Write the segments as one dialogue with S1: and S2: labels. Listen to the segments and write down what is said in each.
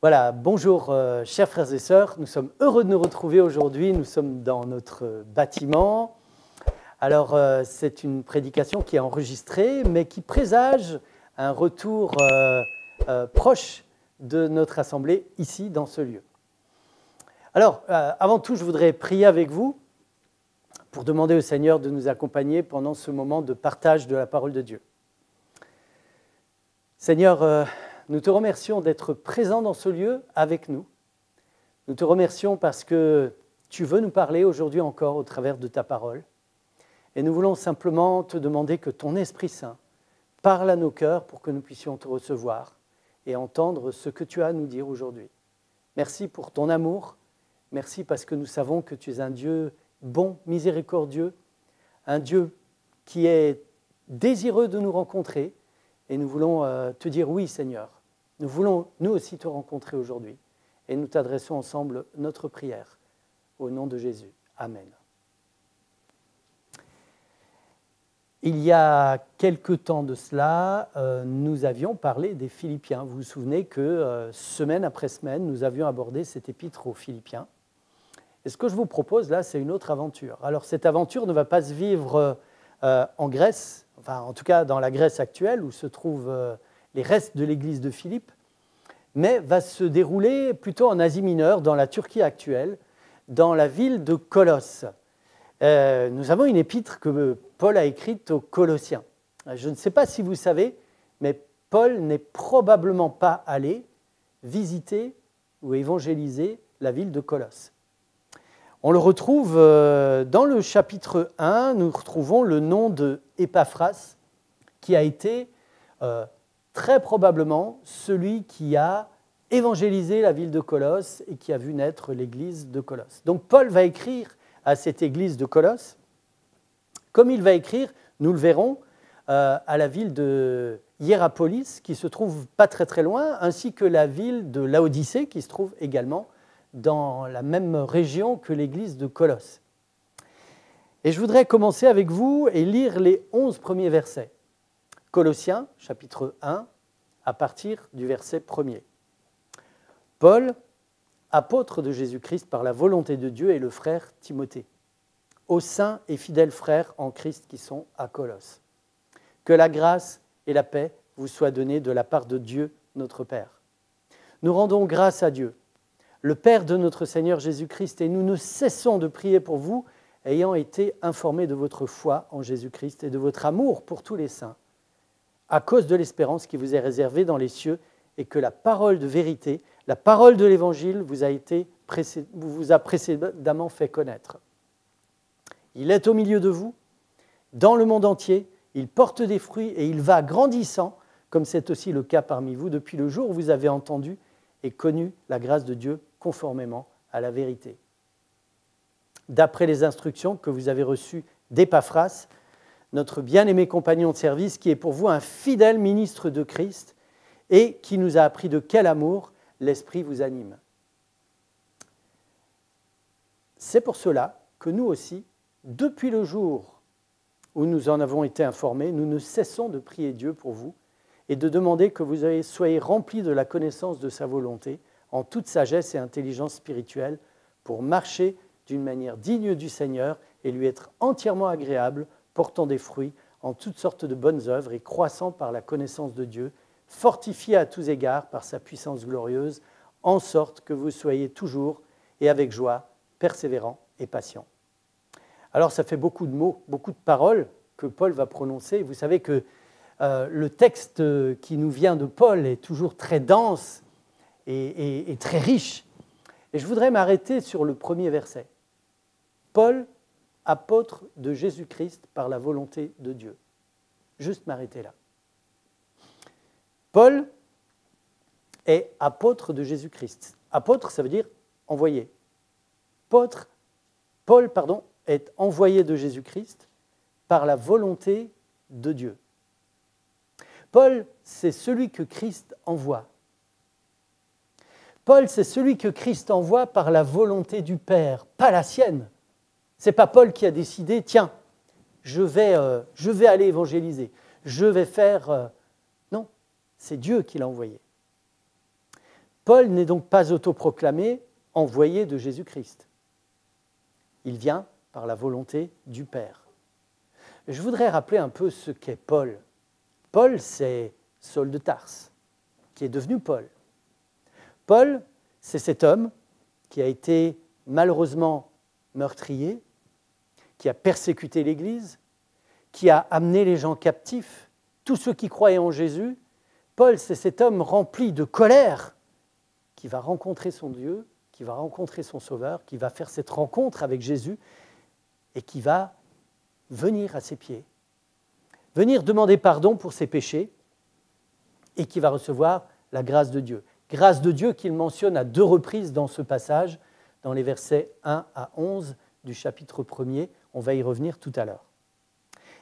S1: Voilà, bonjour chers frères et sœurs, nous sommes heureux de nous retrouver aujourd'hui, nous sommes dans notre bâtiment. Alors c'est une prédication qui est enregistrée mais qui présage un retour proche de notre assemblée ici dans ce lieu. Alors avant tout je voudrais prier avec vous pour demander au Seigneur de nous accompagner pendant ce moment de partage de la parole de Dieu. Seigneur, nous te remercions d'être présent dans ce lieu avec nous. Nous te remercions parce que tu veux nous parler aujourd'hui encore au travers de ta parole. Et nous voulons simplement te demander que ton Esprit Saint parle à nos cœurs pour que nous puissions te recevoir et entendre ce que tu as à nous dire aujourd'hui. Merci pour ton amour. Merci parce que nous savons que tu es un Dieu bon, miséricordieux, un Dieu qui est désireux de nous rencontrer. Et nous voulons te dire oui, Seigneur. Nous voulons nous aussi te rencontrer aujourd'hui. Et nous t'adressons ensemble notre prière. Au nom de Jésus. Amen. Il y a quelque temps de cela, nous avions parlé des Philippiens. Vous vous souvenez que semaine après semaine, nous avions abordé cet épître aux Philippiens. Et ce que je vous propose là, c'est une autre aventure. Alors cette aventure ne va pas se vivre en Grèce, enfin en tout cas dans la Grèce actuelle où se trouvent les restes de l'église de Philippe, mais va se dérouler plutôt en Asie mineure, dans la Turquie actuelle, dans la ville de Colosse. Nous avons une épître que Paul a écrite aux Colossiens. Je ne sais pas si vous savez, mais Paul n'est probablement pas allé visiter ou évangéliser la ville de Colosse. On le retrouve dans le chapitre 1, nous retrouvons le nom de Épaphras, qui a été très probablement celui qui a évangélisé la ville de Colosse et qui a vu naître l'église de Colosse. Donc Paul va écrire à cette église de Colosse, comme il va écrire, nous le verrons, à la ville de Hiérapolis, qui se trouve pas très très loin, ainsi que la ville de Laodicée, qui se trouve également dans la même région que l'église de Colosse. Et je voudrais commencer avec vous et lire les 11 premiers versets. Colossiens, chapitre 1, à partir du verset 1er. Paul, apôtre de Jésus-Christ par la volonté de Dieu, et le frère Timothée, aux saints et fidèles frères en Christ qui sont à Colosse. Que la grâce et la paix vous soient données de la part de Dieu, notre Père. Nous rendons grâce à Dieu, le Père de notre Seigneur Jésus-Christ, et nous ne cessons de prier pour vous, ayant été informés de votre foi en Jésus-Christ et de votre amour pour tous les saints, à cause de l'espérance qui vous est réservée dans les cieux, et que la parole de vérité, la parole de l'Évangile vous a précédemment fait connaître. Il est au milieu de vous, dans le monde entier, il porte des fruits et il va grandissant, comme c'est aussi le cas parmi vous, depuis le jour où vous avez entendu et connu la grâce de Dieu conformément à la vérité. D'après les instructions que vous avez reçues d'Épaphras, notre bien-aimé compagnon de service, qui est pour vous un fidèle ministre de Christ et qui nous a appris de quel amour l'Esprit vous anime. C'est pour cela que nous aussi, depuis le jour où nous en avons été informés, nous ne cessons de prier Dieu pour vous et de demander que vous soyez remplis de la connaissance de sa volonté, en toute sagesse et intelligence spirituelle, pour marcher d'une manière digne du Seigneur et lui être entièrement agréable, portant des fruits en toutes sortes de bonnes œuvres et croissant par la connaissance de Dieu, fortifié à tous égards par sa puissance glorieuse, en sorte que vous soyez toujours et avec joie, persévérants et patients. Alors ça fait beaucoup de mots, beaucoup de paroles que Paul va prononcer. Vous savez que le texte qui nous vient de Paul est toujours très dense et très riche. Et je voudrais m'arrêter sur le premier verset. Paul, apôtre de Jésus-Christ par la volonté de Dieu. Juste m'arrêter là. Paul est apôtre de Jésus-Christ. Apôtre, ça veut dire envoyé. Paul, est envoyé de Jésus-Christ par la volonté de Dieu. Paul, c'est celui que Christ envoie. Paul, c'est celui que Christ envoie par la volonté du Père, pas la sienne. Ce n'est pas Paul qui a décidé, tiens, je vais aller évangéliser, je vais faire... Non, c'est Dieu qui l'a envoyé. Paul n'est donc pas autoproclamé envoyé de Jésus-Christ. Il vient par la volonté du Père. Je voudrais rappeler un peu ce qu'est Paul. Paul, c'est Saul de Tarse, qui est devenu Paul. Paul, c'est cet homme qui a été malheureusement meurtrier, qui a persécuté l'Église, qui a amené les gens captifs, tous ceux qui croyaient en Jésus. Paul, c'est cet homme rempli de colère qui va rencontrer son Dieu, qui va rencontrer son Sauveur, qui va faire cette rencontre avec Jésus et qui va venir à ses pieds, venir demander pardon pour ses péchés et qui va recevoir la grâce de Dieu. Grâce de Dieu qu'il mentionne à 2 reprises dans ce passage, dans les versets 1 à 11 du chapitre 1er. On va y revenir tout à l'heure.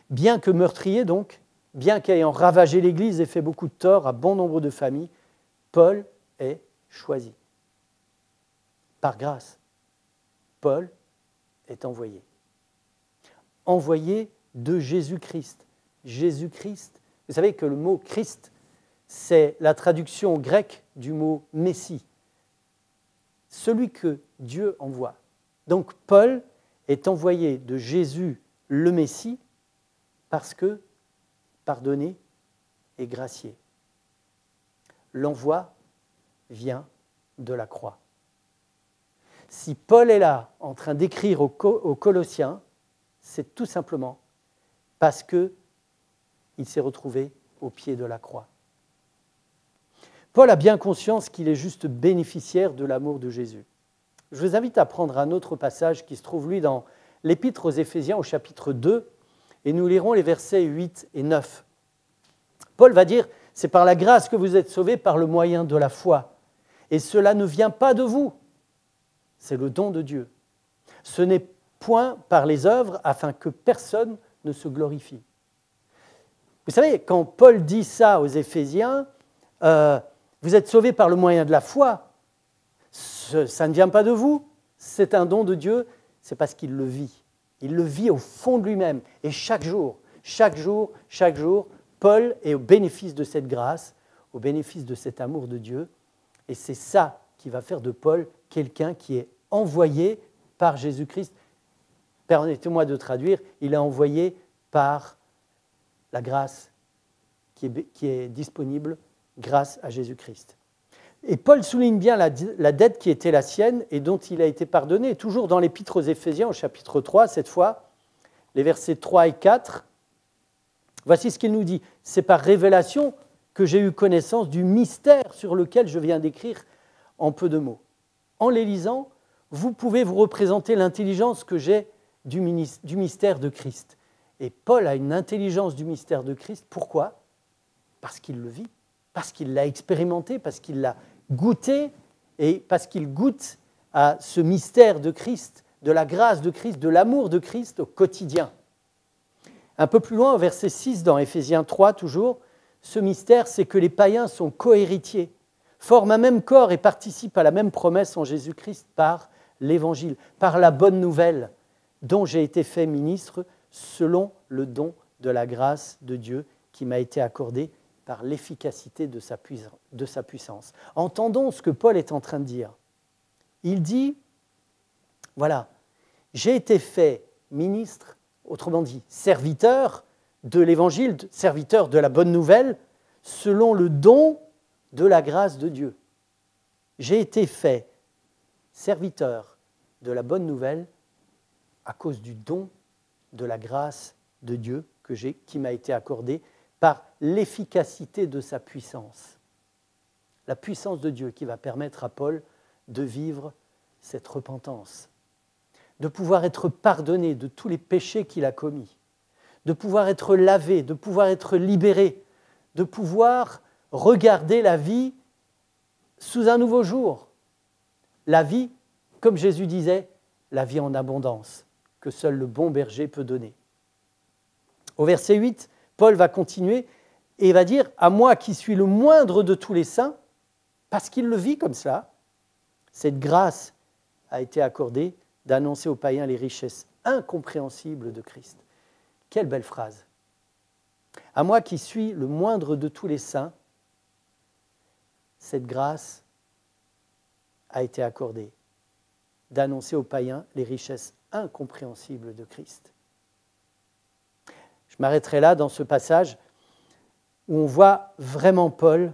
S1: Bien que meurtrier donc, bien qu'ayant ravagé l'Église et fait beaucoup de tort à bon nombre de familles, Paul est choisi. Par grâce, Paul est envoyé. Envoyé de Jésus-Christ. Jésus-Christ, vous savez que le mot Christ, c'est la traduction grecque du mot Messie, celui que Dieu envoie. Donc Paul est envoyé de Jésus le Messie parce que pardonné et gracié. L'envoi vient de la croix. Si Paul est là en train d'écrire aux Colossiens, c'est tout simplement parce qu'il s'est retrouvé au pied de la croix. Paul a bien conscience qu'il est juste bénéficiaire de l'amour de Jésus. Je vous invite à prendre un autre passage qui se trouve, lui, dans l'Épître aux Éphésiens au chapitre 2, et nous lirons les versets 8 et 9. Paul va dire, « C'est par la grâce que vous êtes sauvés par le moyen de la foi. Et cela ne vient pas de vous, c'est le don de Dieu. Ce n'est point par les œuvres afin que personne ne se glorifie. » Vous savez, quand Paul dit ça aux Éphésiens, vous êtes sauvés par le moyen de la foi, ça ne vient pas de vous, c'est un don de Dieu, c'est parce qu'il le vit. Il le vit au fond de lui-même. Et chaque jour, Paul est au bénéfice de cette grâce, au bénéfice de cet amour de Dieu. Et c'est ça qui va faire de Paul quelqu'un qui est envoyé par Jésus-Christ. Permettez-moi de traduire, il est envoyé par la grâce qui est disponible grâce à Jésus-Christ. Et Paul souligne bien la dette qui était la sienne et dont il a été pardonné. Toujours dans l'Épître aux Éphésiens, au chapitre 3, cette fois, les versets 3 et 4, voici ce qu'il nous dit. « C'est par révélation que j'ai eu connaissance du mystère sur lequel je viens d'écrire en peu de mots. En les lisant, vous pouvez vous représenter l'intelligence que j'ai du mystère de Christ. » Et Paul a une intelligence du mystère de Christ. Pourquoi ? Parce qu'il le vit, parce qu'il l'a expérimenté, parce qu'il l'a goûté et parce qu'il goûte à ce mystère de Christ, de la grâce de Christ, de l'amour de Christ au quotidien. Un peu plus loin, au verset 6, dans Éphésiens 3 toujours, ce mystère, c'est que les païens sont cohéritiers, forment un même corps et participent à la même promesse en Jésus-Christ par l'Évangile, par la bonne nouvelle dont j'ai été fait ministre selon le don de la grâce de Dieu qui m'a été accordé par l'efficacité de sa puissance. Entendons ce que Paul est en train de dire. Il dit, voilà, j'ai été fait ministre, autrement dit, serviteur de l'Évangile, serviteur de la bonne nouvelle, selon le don de la grâce de Dieu. J'ai été fait serviteur de la bonne nouvelle à cause du don de la grâce de Dieu qui m'a été accordé par l'efficacité de sa puissance. La puissance de Dieu qui va permettre à Paul de vivre cette repentance, de pouvoir être pardonné de tous les péchés qu'il a commis, de pouvoir être lavé, de pouvoir être libéré, de pouvoir regarder la vie sous un nouveau jour. La vie, comme Jésus disait, la vie en abondance, que seul le bon berger peut donner. Au verset 8, Paul va continuer et va dire « À moi qui suis le moindre de tous les saints », parce qu'il le vit comme cela, cette grâce a été accordée d'annoncer aux païens les richesses incompréhensibles de Christ. Quelle belle phrase. « À moi qui suis le moindre de tous les saints », cette grâce a été accordé d'annoncer aux païens les richesses incompréhensibles de Christ. Je m'arrêterai là dans ce passage où on voit vraiment Paul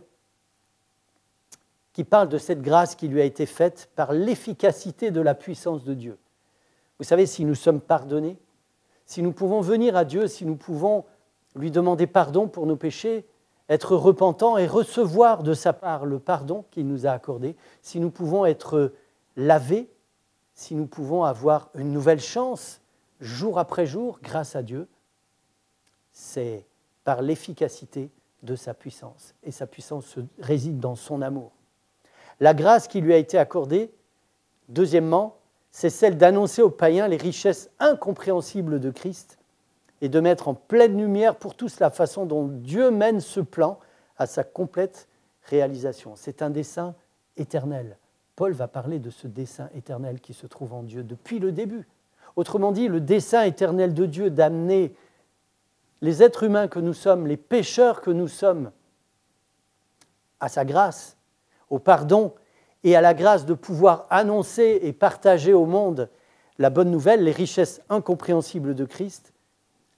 S1: qui parle de cette grâce qui lui a été faite par l'efficacité de la puissance de Dieu. Vous savez, si nous sommes pardonnés, si nous pouvons venir à Dieu, si nous pouvons lui demander pardon pour nos péchés, être repentants et recevoir de sa part le pardon qu'il nous a accordé, si nous pouvons être lavés, si nous pouvons avoir une nouvelle chance jour après jour grâce à Dieu, c'est par l'efficacité de sa puissance. Et sa puissance réside dans son amour. La grâce qui lui a été accordée, deuxièmement, c'est celle d'annoncer aux païens les richesses incompréhensibles de Christ et de mettre en pleine lumière pour tous la façon dont Dieu mène ce plan à sa complète réalisation. C'est un dessein éternel. Paul va parler de ce dessein éternel qui se trouve en Dieu depuis le début. Autrement dit, le dessein éternel de Dieu d'amener les êtres humains que nous sommes, les pécheurs que nous sommes, à sa grâce, au pardon et à la grâce de pouvoir annoncer et partager au monde la bonne nouvelle, les richesses incompréhensibles de Christ,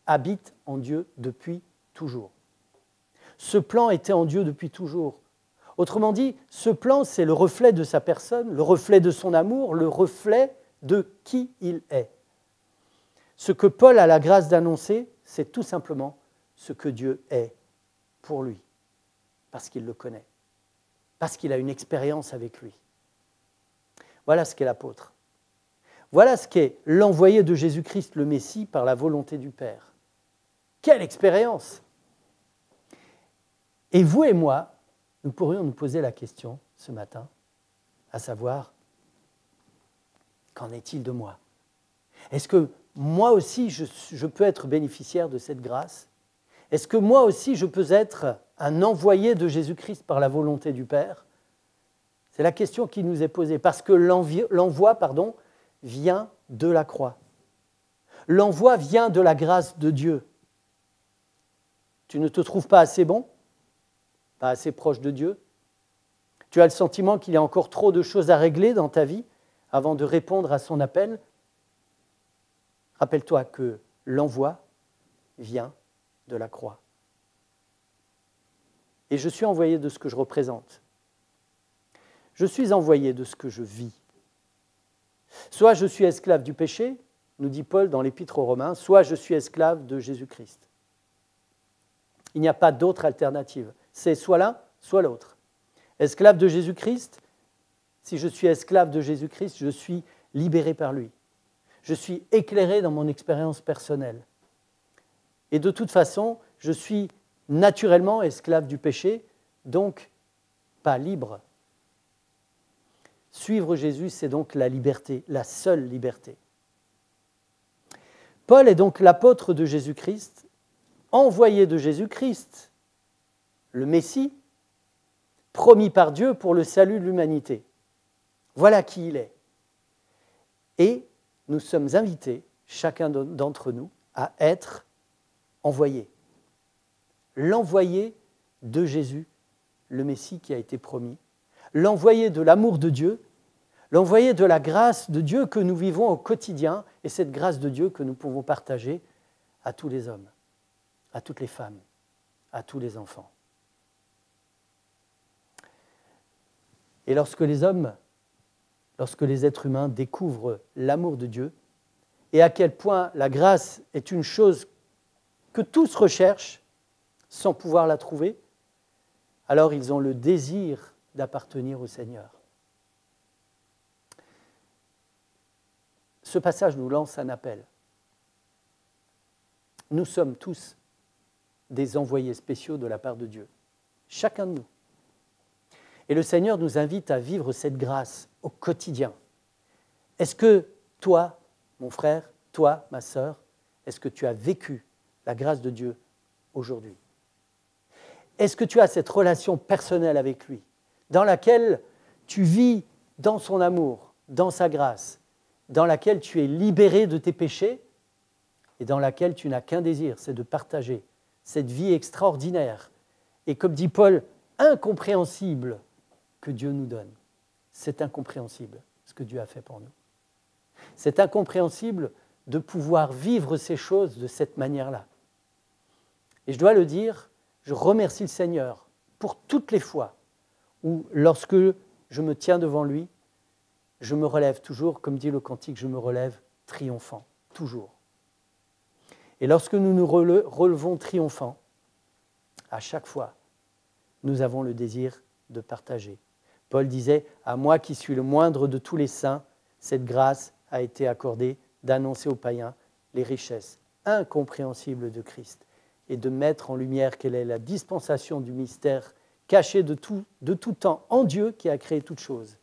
S1: habitent en Dieu depuis toujours. Ce plan était en Dieu depuis toujours. Autrement dit, ce plan, c'est le reflet de sa personne, le reflet de son amour, le reflet de qui il est. Ce que Paul a la grâce d'annoncer, c'est tout simplement ce que Dieu est pour lui, parce qu'il le connaît, parce qu'il a une expérience avec lui. Voilà ce qu'est l'apôtre. Voilà ce qu'est l'envoyé de Jésus-Christ, le Messie, par la volonté du Père. Quelle expérience! Et vous et moi, nous pourrions nous poser la question ce matin, à savoir, qu'en est-il de moi? Est-ce que moi aussi, je peux être bénéficiaire de cette grâce? Est-ce que moi aussi, je peux être un envoyé de Jésus-Christ par la volonté du Père? C'est la question qui nous est posée, parce que l'envoi, vient de la croix. L'envoi vient de la grâce de Dieu. Tu ne te trouves pas assez bon? Pas assez proche de Dieu? Tu as le sentiment qu'il y a encore trop de choses à régler dans ta vie avant de répondre à son appel? Rappelle-toi que l'envoi vient de la croix. Et je suis envoyé de ce que je représente. Je suis envoyé de ce que je vis. Soit je suis esclave du péché, nous dit Paul dans l'Épître aux Romains, soit je suis esclave de Jésus-Christ. Il n'y a pas d'autre alternative. C'est soit l'un, soit l'autre. Esclave de Jésus-Christ, si je suis esclave de Jésus-Christ, je suis libéré par lui. Je suis éclairé dans mon expérience personnelle. Et de toute façon, je suis naturellement esclave du péché, donc pas libre. Suivre Jésus, c'est donc la liberté, la seule liberté. Paul est donc l'apôtre de Jésus-Christ, envoyé de Jésus-Christ, le Messie, promis par Dieu pour le salut de l'humanité. Voilà qui il est. Et nous sommes invités, chacun d'entre nous, à être envoyés. L'envoyé de Jésus, le Messie qui a été promis, l'envoyé de l'amour de Dieu, l'envoyé de la grâce de Dieu que nous vivons au quotidien, et cette grâce de Dieu que nous pouvons partager à tous les hommes, à toutes les femmes, à tous les enfants. Et lorsque les êtres humains découvrent l'amour de Dieu, et à quel point la grâce est une chose que tous recherchent sans pouvoir la trouver, alors ils ont le désir d'appartenir au Seigneur. Ce passage nous lance un appel. Nous sommes tous des envoyés spéciaux de la part de Dieu, chacun de nous. Et le Seigneur nous invite à vivre cette grâce au quotidien. Est-ce que toi, mon frère, toi, ma sœur, est-ce que tu as vécu la grâce de Dieu aujourd'hui? Est-ce que tu as cette relation personnelle avec lui, dans laquelle tu vis dans son amour, dans sa grâce, dans laquelle tu es libéré de tes péchés et dans laquelle tu n'as qu'un désir, c'est de partager cette vie extraordinaire et, comme dit Paul, incompréhensible que Dieu nous donne. c'est incompréhensible ce que Dieu a fait pour nous. C'est incompréhensible de pouvoir vivre ces choses de cette manière-là. Et je dois le dire, je remercie le Seigneur pour toutes les fois où, lorsque je me tiens devant lui, je me relève toujours, comme dit le cantique, je me relève triomphant, toujours. Et lorsque nous nous relevons triomphants, à chaque fois, nous avons le désir de partager. Paul disait, « À moi qui suis le moindre de tous les saints, cette grâce a été accordée d'annoncer aux païens les richesses incompréhensibles de Christ et de mettre en lumière quelle est la dispensation du mystère caché de tout temps en Dieu qui a créé toutes choses,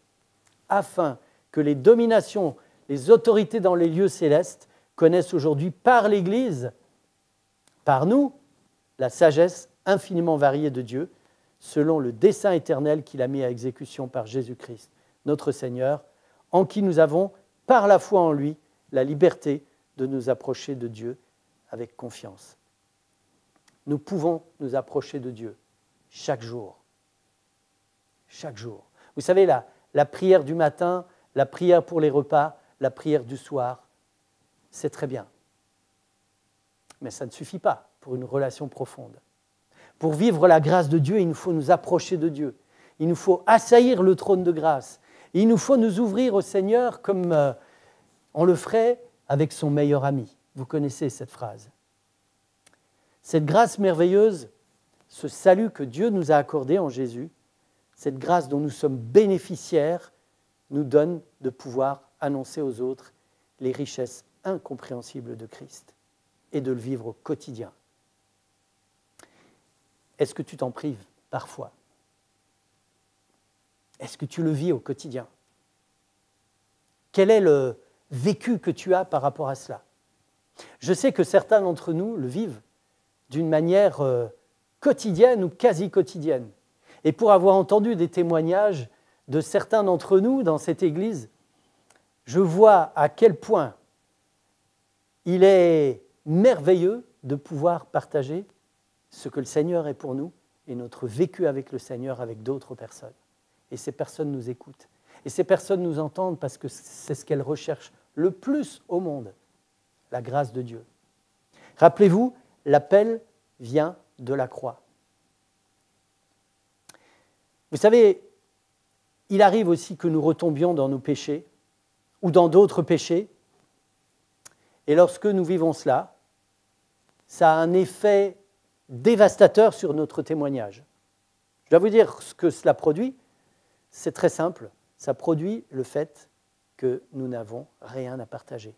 S1: afin que les dominations, les autorités dans les lieux célestes connaissent aujourd'hui par l'Église, par nous, la sagesse infiniment variée de Dieu, selon le dessein éternel qu'il a mis à exécution par Jésus-Christ, notre Seigneur, en qui nous avons, par la foi en lui, la liberté de nous approcher de Dieu avec confiance. » Nous pouvons nous approcher de Dieu chaque jour. Chaque jour. Vous savez, la prière du matin, la prière pour les repas, la prière du soir, c'est très bien. Mais ça ne suffit pas pour une relation profonde. Pour vivre la grâce de Dieu, il nous faut nous approcher de Dieu. Il nous faut assaillir le trône de grâce. Il nous faut nous ouvrir au Seigneur comme on le ferait avec son meilleur ami. Vous connaissez cette phrase. Cette grâce merveilleuse, ce salut que Dieu nous a accordé en Jésus, cette grâce dont nous sommes bénéficiaires, nous donne de pouvoir annoncer aux autres les richesses incompréhensibles de Christ et de le vivre au quotidien. Est-ce que tu t'en prives parfois? Est-ce que tu le vis au quotidien? Quel est le vécu que tu as par rapport à cela? Je sais que certains d'entre nous le vivent d'une manière quotidienne ou quasi quotidienne. Et pour avoir entendu des témoignages de certains d'entre nous dans cette église, je vois à quel point il est merveilleux de pouvoir partager ce que le Seigneur est pour nous et notre vécu avec le Seigneur avec d'autres personnes. Et ces personnes nous écoutent. Et ces personnes nous entendent parce que c'est ce qu'elles recherchent le plus au monde, la grâce de Dieu. Rappelez-vous, l'appel vient de la croix. Vous savez, il arrive aussi que nous retombions dans nos péchés ou dans d'autres péchés. Et lorsque nous vivons cela, ça a un effet dévastateur sur notre témoignage. Je dois vous dire ce que cela produit. C'est très simple. Ça produit le fait que nous n'avons rien à partager.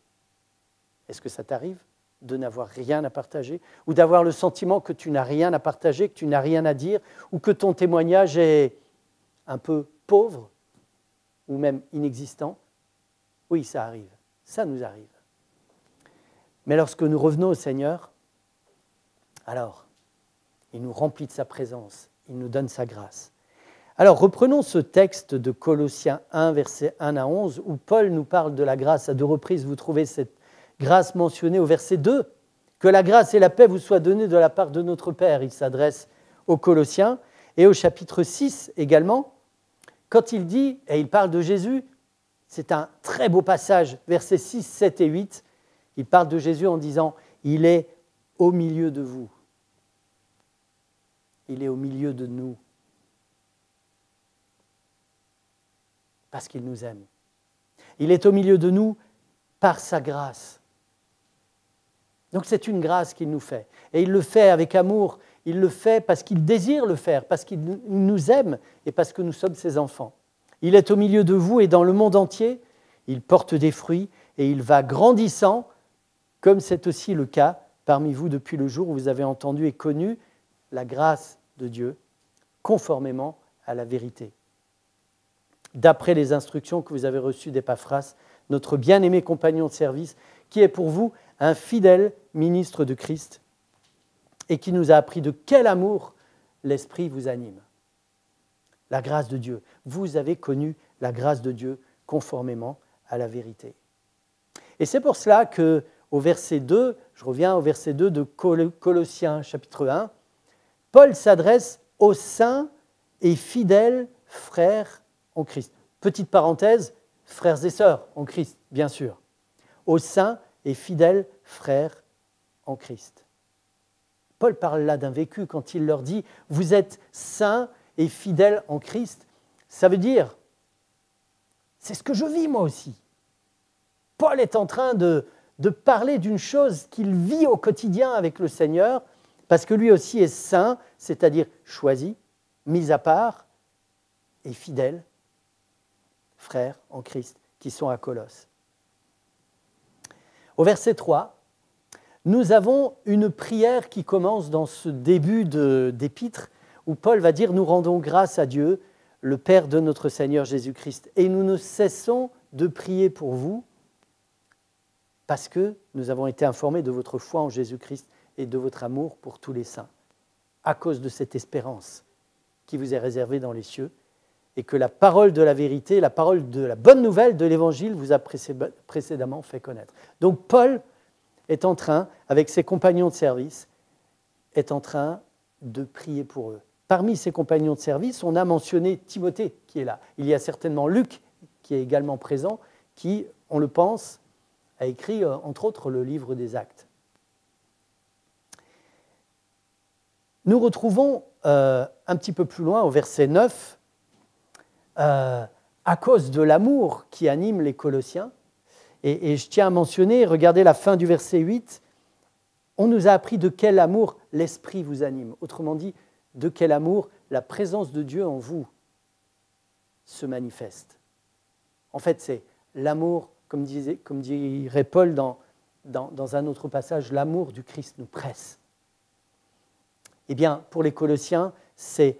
S1: Est-ce que ça t'arrive de n'avoir rien à partager ou d'avoir le sentiment que tu n'as rien à partager, que tu n'as rien à dire ou que ton témoignage est un peu pauvre ou même inexistant? Oui, ça arrive. Ça nous arrive. Mais lorsque nous revenons au Seigneur, alors, il nous remplit de sa présence, il nous donne sa grâce. Alors, reprenons ce texte de Colossiens 1, versets 1 à 11, où Paul nous parle de la grâce à 2 reprises. Vous trouvez cette grâce mentionnée au verset 2. « Que la grâce et la paix vous soient données de la part de notre Père ». Il s'adresse aux Colossiens. Et au chapitre 6 également, quand il dit, et il parle de Jésus, c'est un très beau passage, versets 6, 7 et 8, il parle de Jésus en disant « Il est au milieu de vous ». Il est au milieu de nous. Parce qu'il nous aime. Il est au milieu de nous par sa grâce. Donc c'est une grâce qu'il nous fait. Et il le fait avec amour, il le fait parce qu'il désire le faire, parce qu'il nous aime et parce que nous sommes ses enfants. Il est au milieu de vous et dans le monde entier, il porte des fruits et il va grandissant, comme c'est aussi le cas parmi vous depuis le jour où vous avez entendu et connu la grâce de Dieu, conformément à la vérité. D'après les instructions que vous avez reçues d'Épaphras, notre bien-aimé compagnon de service, qui est pour vous un fidèle ministre de Christ et qui nous a appris de quel amour l'Esprit vous anime. La grâce de Dieu. Vous avez connu la grâce de Dieu conformément à la vérité. Et c'est pour cela qu'au verset 2, je reviens au verset 2 de Colossiens chapitre 1, Paul s'adresse aux saints et fidèles frères en Christ. Petite parenthèse, frères et sœurs en Christ, bien sûr. Aux saints et fidèles frères en Christ. Paul parle là d'un vécu quand il leur dit « Vous êtes saints et fidèles en Christ ». Ça veut dire « C'est ce que je vis moi aussi ». Paul est en train de parler d'une chose qu'il vit au quotidien avec le Seigneur, parce que lui aussi est saint, c'est-à-dire choisi, mis à part et fidèle, frères en Christ, qui sont à Colosse. Au verset 3, nous avons une prière qui commence dans ce début d'épître, où Paul va dire « Nous rendons grâce à Dieu, le Père de notre Seigneur Jésus-Christ, et nous ne cessons de prier pour vous, parce que nous avons été informés de votre foi en Jésus-Christ et de votre amour pour tous les saints, à cause de cette espérance qui vous est réservée dans les cieux, et que la parole de la vérité, la parole de la bonne nouvelle de l'Évangile vous a précédemment fait connaître. » Donc Paul est en train, avec ses compagnons de service, est en train de prier pour eux. Parmi ses compagnons de service, on a mentionné Timothée qui est là. Il y a certainement Luc qui est également présent, qui, on le pense, a écrit entre autres le livre des Actes. Nous retrouvons un petit peu plus loin, au verset 9, à cause de l'amour qui anime les Colossiens, et je tiens à mentionner, regardez la fin du verset 8, on nous a appris de quel amour l'Esprit vous anime. Autrement dit, de quel amour la présence de Dieu en vous se manifeste. En fait, c'est l'amour, comme dirait Paul dans un autre passage, l'amour du Christ nous presse. Eh bien, pour les Colossiens, c'est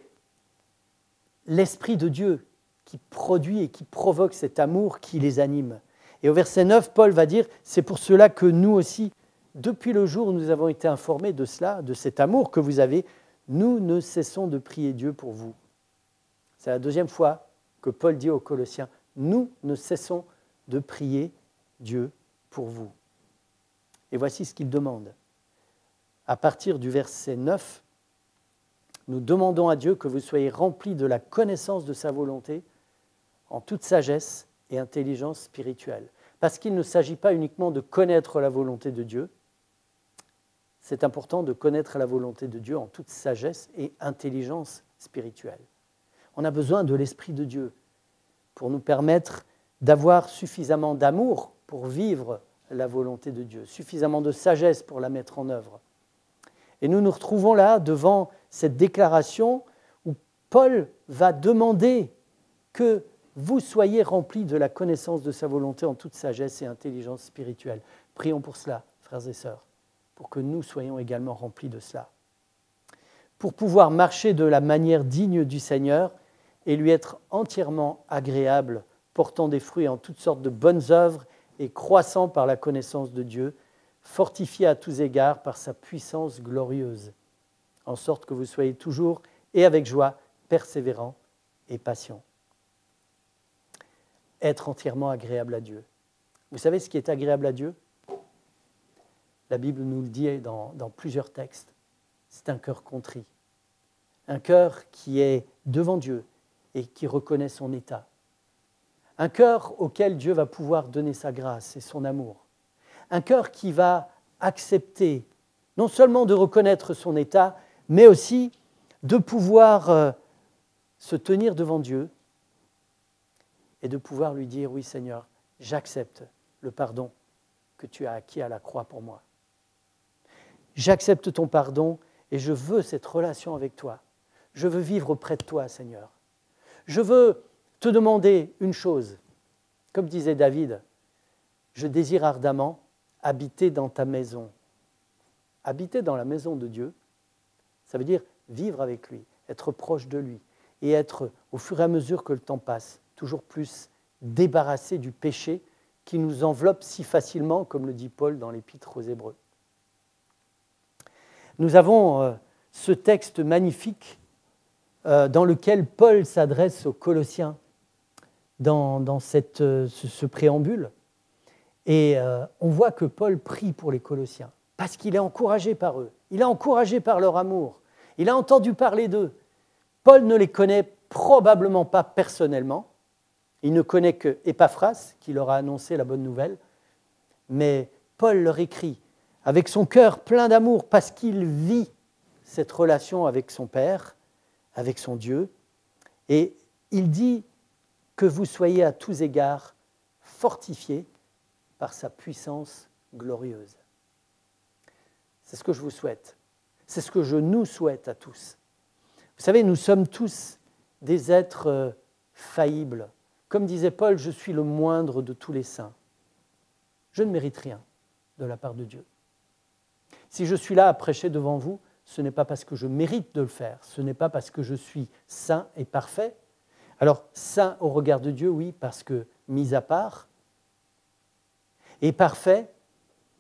S1: l'Esprit de Dieu qui produit et qui provoque cet amour qui les anime. Et au verset 9, Paul va dire, c'est pour cela que nous aussi, depuis le jour où nous avons été informés de cela, de cet amour que vous avez, nous ne cessons de prier Dieu pour vous. C'est la deuxième fois que Paul dit aux Colossiens, nous ne cessons de prier Dieu pour vous. Et voici ce qu'il demande. À partir du verset 9, nous demandons à Dieu que vous soyez remplis de la connaissance de sa volonté en toute sagesse et intelligence spirituelle. Parce qu'il ne s'agit pas uniquement de connaître la volonté de Dieu, c'est important de connaître la volonté de Dieu en toute sagesse et intelligence spirituelle. On a besoin de l'Esprit de Dieu pour nous permettre d'avoir suffisamment d'amour pour vivre la volonté de Dieu, suffisamment de sagesse pour la mettre en œuvre. Et nous nous retrouvons là devant cette déclaration où Paul va demander que vous soyez remplis de la connaissance de sa volonté en toute sagesse et intelligence spirituelle. Prions pour cela, frères et sœurs, pour que nous soyons également remplis de cela. Pour pouvoir marcher de la manière digne du Seigneur et lui être entièrement agréable, portant des fruits en toutes sortes de bonnes œuvres et croissant par la connaissance de Dieu, fortifié à tous égards par sa puissance glorieuse, en sorte que vous soyez toujours et avec joie, persévérants et patients. Être entièrement agréable à Dieu. Vous savez ce qui est agréable à Dieu ? La Bible nous le dit dans plusieurs textes. C'est un cœur contrit. Un cœur qui est devant Dieu et qui reconnaît son état. Un cœur auquel Dieu va pouvoir donner sa grâce et son amour. Un cœur qui va accepter non seulement de reconnaître son état, mais aussi de pouvoir se tenir devant Dieu et de pouvoir lui dire « Oui Seigneur, j'accepte le pardon que tu as acquis à la croix pour moi. J'accepte ton pardon et je veux cette relation avec toi. Je veux vivre près de toi, Seigneur. Je veux te demander une chose. Comme disait David, je désire ardemment habiter dans ta maison. » Habiter dans la maison de Dieu, ça veut dire vivre avec lui, être proche de lui et être, au fur et à mesure que le temps passe, toujours plus débarrassé du péché qui nous enveloppe si facilement, comme le dit Paul dans l'Épître aux Hébreux. Nous avons ce texte magnifique dans lequel Paul s'adresse aux Colossiens dans ce préambule. Et on voit que Paul prie pour les Colossiens parce qu'il est encouragé par eux. Il est encouragé par leur amour. Il a entendu parler d'eux. Paul ne les connaît probablement pas personnellement, Il ne connaît que Épaphras, qui leur a annoncé la bonne nouvelle, mais Paul leur écrit avec son cœur plein d'amour parce qu'il vit cette relation avec son Père, avec son Dieu, et il dit que vous soyez à tous égards fortifiés par sa puissance glorieuse. C'est ce que je vous souhaite. C'est ce que je nous souhaite à tous. Vous savez, nous sommes tous des êtres faillibles. Comme disait Paul, je suis le moindre de tous les saints. Je ne mérite rien de la part de Dieu. Si je suis là à prêcher devant vous, ce n'est pas parce que je mérite de le faire, ce n'est pas parce que je suis saint et parfait. Alors, saint au regard de Dieu, oui, parce que mis à part, et parfait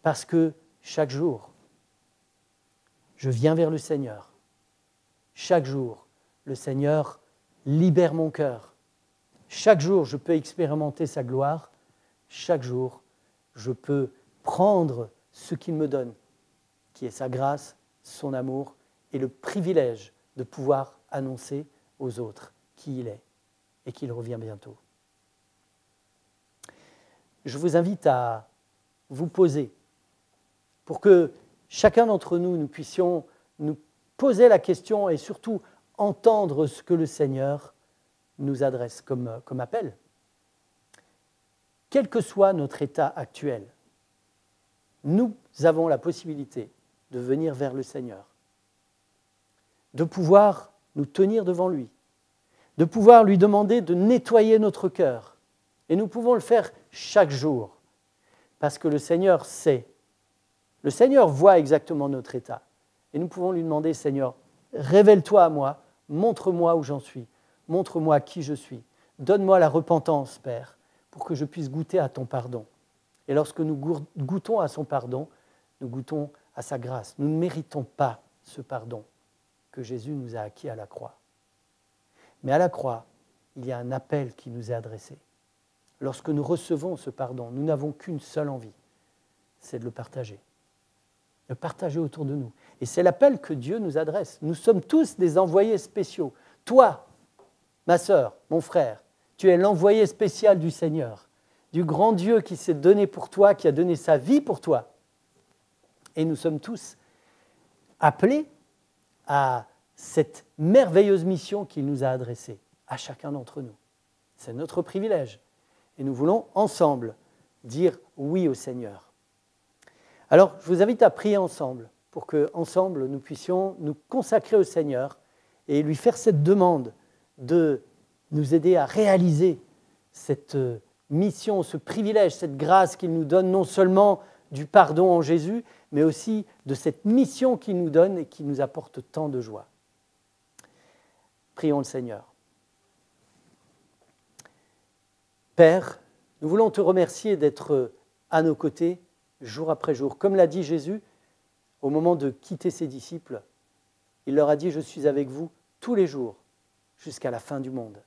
S1: parce que chaque jour, je viens vers le Seigneur. Chaque jour, le Seigneur libère mon cœur. Chaque jour, je peux expérimenter sa gloire. Chaque jour, je peux prendre ce qu'il me donne, qui est sa grâce, son amour et le privilège de pouvoir annoncer aux autres qui il est et qu'il revient bientôt. Je vous invite à vous poser pour que chacun d'entre nous, nous puissions nous poser la question et surtout entendre ce que le Seigneur nous adresse comme appel. Quel que soit notre état actuel, nous avons la possibilité de venir vers le Seigneur, de pouvoir nous tenir devant lui, de pouvoir lui demander de nettoyer notre cœur. Et nous pouvons le faire chaque jour, parce que le Seigneur sait. Le Seigneur voit exactement notre état. Et nous pouvons lui demander, Seigneur, révèle-toi à moi, montre-moi où j'en suis, montre-moi qui je suis. Donne-moi la repentance, Père, pour que je puisse goûter à ton pardon. Et lorsque nous goûtons à son pardon, nous goûtons à sa grâce. Nous ne méritons pas ce pardon que Jésus nous a acquis à la croix. Mais à la croix, il y a un appel qui nous est adressé. Lorsque nous recevons ce pardon, nous n'avons qu'une seule envie, c'est de le partager. Le partager autour de nous. Et c'est l'appel que Dieu nous adresse. Nous sommes tous des envoyés spéciaux. Toi, ma sœur, mon frère, tu es l'envoyé spécial du Seigneur, du grand Dieu qui s'est donné pour toi, qui a donné sa vie pour toi. Et nous sommes tous appelés à cette merveilleuse mission qu'il nous a adressée, à chacun d'entre nous. C'est notre privilège. Et nous voulons ensemble dire oui au Seigneur. Alors, je vous invite à prier ensemble pour qu'ensemble, nous puissions nous consacrer au Seigneur et lui faire cette demande de nous aider à réaliser cette mission, ce privilège, cette grâce qu'il nous donne, non seulement du pardon en Jésus, mais aussi de cette mission qu'il nous donne et qui nous apporte tant de joie. Prions le Seigneur. Père, nous voulons te remercier d'être à nos côtés jour après jour. Comme l'a dit Jésus, au moment de quitter ses disciples, il leur a dit « Je suis avec vous tous les jours jusqu'à la fin du monde ».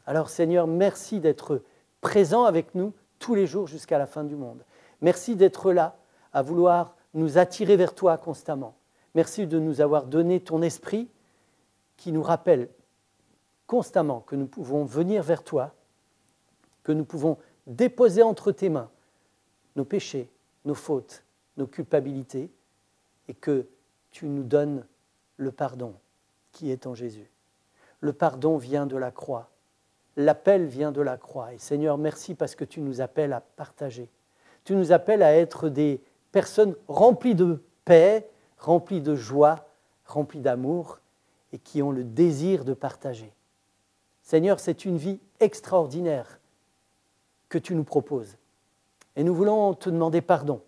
S1: Alors Seigneur, merci d'être présent avec nous tous les jours jusqu'à la fin du monde. Merci d'être là à vouloir nous attirer vers toi constamment. Merci de nous avoir donné ton esprit qui nous rappelle constamment que nous pouvons venir vers toi, que nous pouvons déposer entre tes mains nos péchés, nos fautes, nos culpabilités, et que tu nous donnes le pardon qui est en Jésus. Le pardon vient de la croix. L'appel vient de la croix. Et Seigneur, merci parce que tu nous appelles à partager. Tu nous appelles à être des personnes remplies de paix, remplies de joie, remplies d'amour, et qui ont le désir de partager. Seigneur, c'est une vie extraordinaire que tu nous proposes. Et nous voulons te demander pardon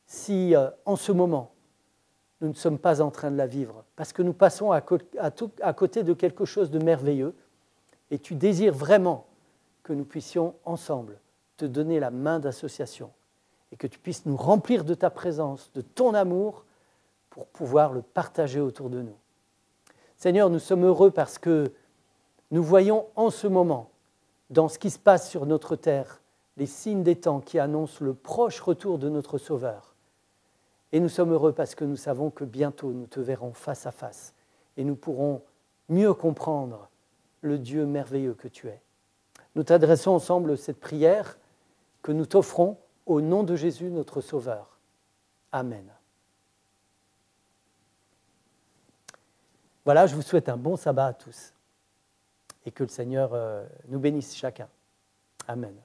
S1: si, en ce moment, nous ne sommes pas en train de la vivre, parce que nous passons à côté de quelque chose de merveilleux, et tu désires vraiment que nous puissions ensemble te donner la main d'association, et que tu puisses nous remplir de ta présence, de ton amour, pour pouvoir le partager autour de nous. Seigneur, nous sommes heureux parce que nous voyons en ce moment, dans ce qui se passe sur notre terre, les signes des temps qui annoncent le proche retour de notre Sauveur. Et nous sommes heureux parce que nous savons que bientôt nous te verrons face à face et nous pourrons mieux comprendre le Dieu merveilleux que tu es. nous t'adressons ensemble cette prière que nous t'offrons au nom de Jésus, notre Sauveur. Amen. Voilà, je vous souhaite un bon sabbat à tous et que le Seigneur nous bénisse chacun. Amen.